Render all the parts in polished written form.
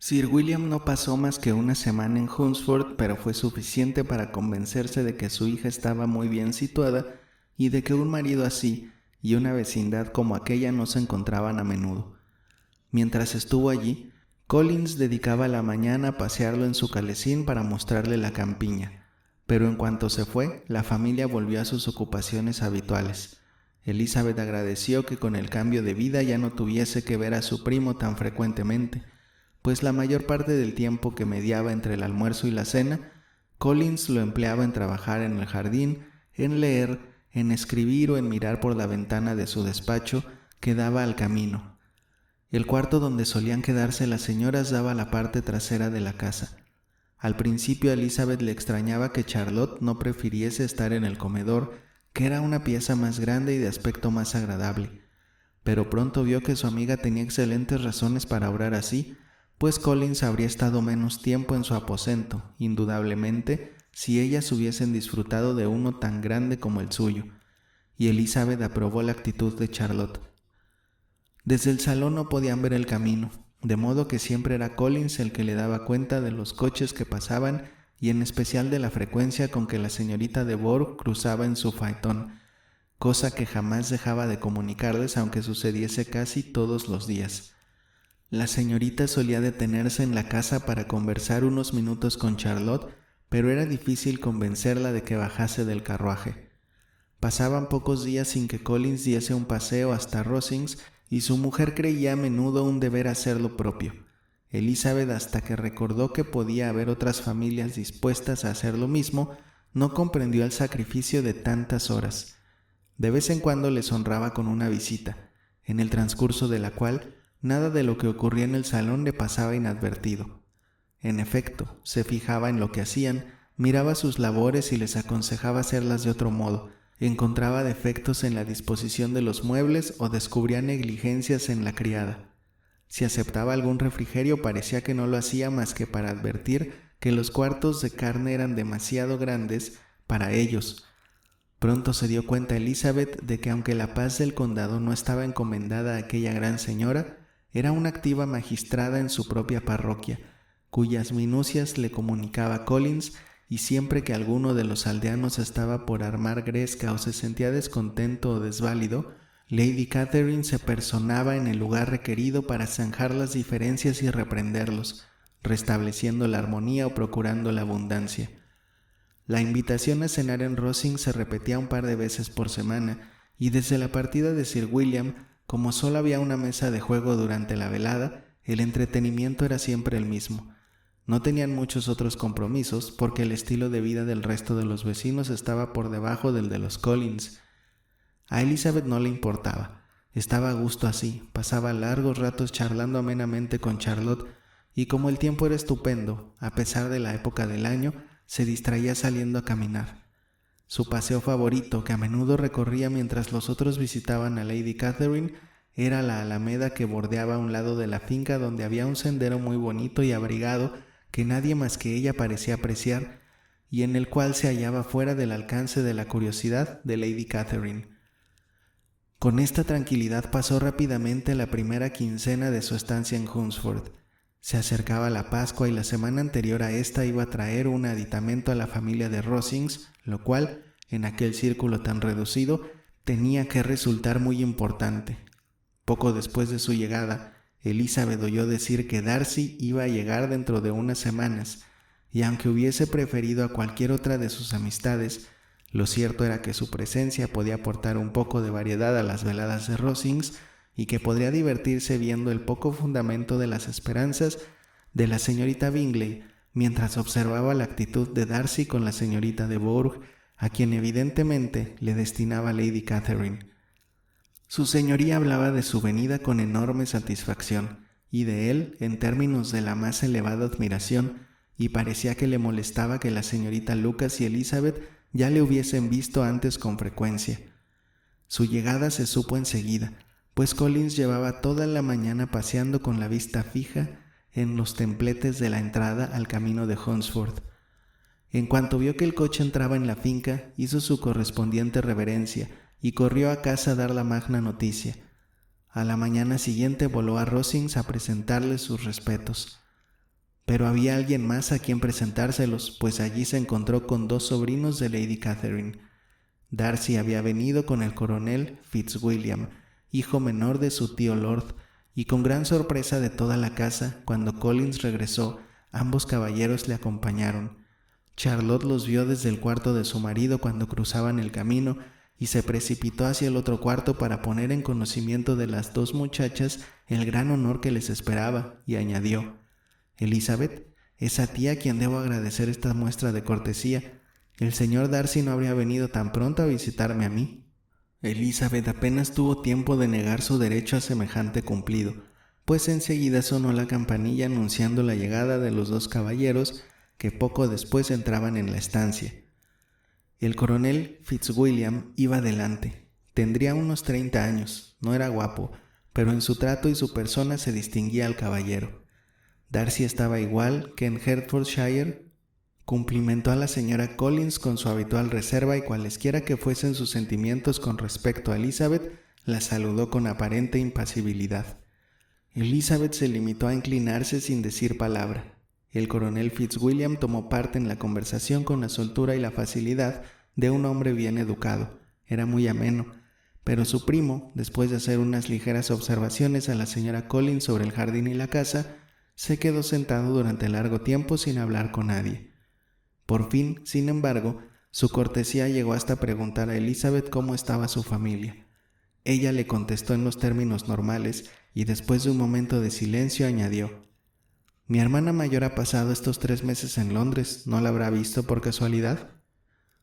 Sir William no pasó más que una semana en Hunsford, pero fue suficiente para convencerse de que su hija estaba muy bien situada y de que un marido así y una vecindad como aquella no se encontraban a menudo. Mientras estuvo allí, Collins dedicaba la mañana a pasearlo en su calesín para mostrarle la campiña, pero en cuanto se fue, la familia volvió a sus ocupaciones habituales. Elizabeth agradeció que con el cambio de vida ya no tuviese que ver a su primo tan frecuentemente, pues la mayor parte del tiempo que mediaba entre el almuerzo y la cena, Collins lo empleaba en trabajar en el jardín, en leer, en escribir o en mirar por la ventana de su despacho que daba al camino. El cuarto donde solían quedarse las señoras daba a la parte trasera de la casa. Al principio a Elizabeth le extrañaba que Charlotte no prefiriese estar en el comedor, que era una pieza más grande y de aspecto más agradable, pero pronto vio que su amiga tenía excelentes razones para obrar así, pues Collins habría estado menos tiempo en su aposento, indudablemente, si ellas hubiesen disfrutado de uno tan grande como el suyo, y Elizabeth aprobó la actitud de Charlotte. Desde el salón no podían ver el camino, de modo que siempre era Collins el que le daba cuenta de los coches que pasaban y en especial de la frecuencia con que la señorita de Bourgh cruzaba en su faetón, cosa que jamás dejaba de comunicarles aunque sucediese casi todos los días. La señorita solía detenerse en la casa para conversar unos minutos con Charlotte, pero era difícil convencerla de que bajase del carruaje. Pasaban pocos días sin que Collins diese un paseo hasta Rosings y su mujer creía a menudo un deber hacer lo propio. Elizabeth, hasta que recordó que podía haber otras familias dispuestas a hacer lo mismo, no comprendió el sacrificio de tantas horas. De vez en cuando les honraba con una visita, en el transcurso de la cual nada de lo que ocurría en el salón le pasaba inadvertido. En efecto, se fijaba en lo que hacían, miraba sus labores y les aconsejaba hacerlas de otro modo, encontraba defectos en la disposición de los muebles o descubría negligencias en la criada. Si aceptaba algún refrigerio parecía que no lo hacía más que para advertir que los cuartos de carne eran demasiado grandes para ellos. Pronto se dio cuenta Elizabeth de que aunque la paz del condado no estaba encomendada a aquella gran señora, era una activa magistrada en su propia parroquia, cuyas minucias le comunicaba Collins, y siempre que alguno de los aldeanos estaba por armar gresca o se sentía descontento o desválido, Lady Catherine se personaba en el lugar requerido para zanjar las diferencias y reprenderlos, restableciendo la armonía o procurando la abundancia. La invitación a cenar en Rosings se repetía un par de veces por semana, y desde la partida de Sir William, como solo había una mesa de juego durante la velada, el entretenimiento era siempre el mismo. No tenían muchos otros compromisos porque el estilo de vida del resto de los vecinos estaba por debajo del de los Collins. A Elizabeth no le importaba, estaba a gusto así, pasaba largos ratos charlando amenamente con Charlotte y como el tiempo era estupendo, a pesar de la época del año, se distraía saliendo a caminar. Su paseo favorito, que a menudo recorría mientras los otros visitaban a Lady Catherine, era la alameda que bordeaba un lado de la finca donde había un sendero muy bonito y abrigado que nadie más que ella parecía apreciar y en el cual se hallaba fuera del alcance de la curiosidad de Lady Catherine. Con esta tranquilidad pasó rápidamente la primera quincena de su estancia en Hunsford. Se acercaba la Pascua y la semana anterior a esta iba a traer un aditamento a la familia de Rosings, lo cual, en aquel círculo tan reducido, tenía que resultar muy importante. Poco después de su llegada, Elizabeth oyó decir que Darcy iba a llegar dentro de unas semanas, y aunque hubiese preferido a cualquier otra de sus amistades, lo cierto era que su presencia podía aportar un poco de variedad a las veladas de Rosings y que podría divertirse viendo el poco fundamento de las esperanzas de la señorita Bingley mientras observaba la actitud de Darcy con la señorita de Bourgh, a quien evidentemente le destinaba Lady Catherine. Su señoría hablaba de su venida con enorme satisfacción y de él en términos de la más elevada admiración, y parecía que le molestaba que la señorita Lucas y Elizabeth ya le hubiesen visto antes con frecuencia. Su llegada se supo enseguida, pues Collins llevaba toda la mañana paseando con la vista fija en los templetes de la entrada al camino de Hunsford. En cuanto vio que el coche entraba en la finca, hizo su correspondiente reverencia y corrió a casa a dar la magna noticia. A la mañana siguiente voló a Rosings a presentarle sus respetos. Pero había alguien más a quien presentárselos, pues allí se encontró con 2 sobrinos de Lady Catherine. Darcy había venido con el coronel Fitzwilliam, hijo menor de su tío Lord, y con gran sorpresa de toda la casa, cuando Collins regresó, ambos caballeros le acompañaron. Charlotte los vio desde el cuarto de su marido cuando cruzaban el camino y se precipitó hacia el otro cuarto para poner en conocimiento de las 2 muchachas el gran honor que les esperaba, y añadió: «Elizabeth, es a ti a quien debo agradecer esta muestra de cortesía. El señor Darcy no habría venido tan pronto a visitarme a mí». Elizabeth apenas tuvo tiempo de negar su derecho a semejante cumplido, pues enseguida sonó la campanilla anunciando la llegada de los 2 caballeros que poco después entraban en la estancia. El coronel Fitzwilliam iba delante. Tendría unos 30 años, no era guapo, pero en su trato y su persona se distinguía al caballero. Darcy estaba igual que en Hertfordshire. Cumplimentó a la señora Collins con su habitual reserva y cualesquiera que fuesen sus sentimientos con respecto a Elizabeth, la saludó con aparente impasibilidad. Elizabeth se limitó a inclinarse sin decir palabra. El coronel Fitzwilliam tomó parte en la conversación con la soltura y la facilidad de un hombre bien educado. Era muy ameno, pero su primo, después de hacer unas ligeras observaciones a la señora Collins sobre el jardín y la casa, se quedó sentado durante largo tiempo sin hablar con nadie. Por fin, sin embargo, su cortesía llegó hasta preguntar a Elizabeth cómo estaba su familia. Ella le contestó en los términos normales y después de un momento de silencio añadió: «Mi hermana mayor ha pasado estos 3 meses en Londres, ¿no la habrá visto por casualidad?».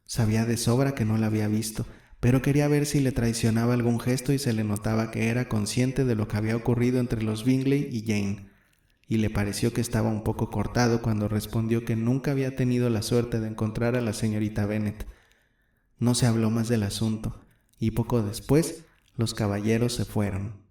Sabía de sobra que no la había visto, pero quería ver si le traicionaba algún gesto y se le notaba que era consciente de lo que había ocurrido entre los Bingley y Jane, y le pareció que estaba un poco cortado cuando respondió que nunca había tenido la suerte de encontrar a la señorita Bennet. No se habló más del asunto, y poco después los caballeros se fueron.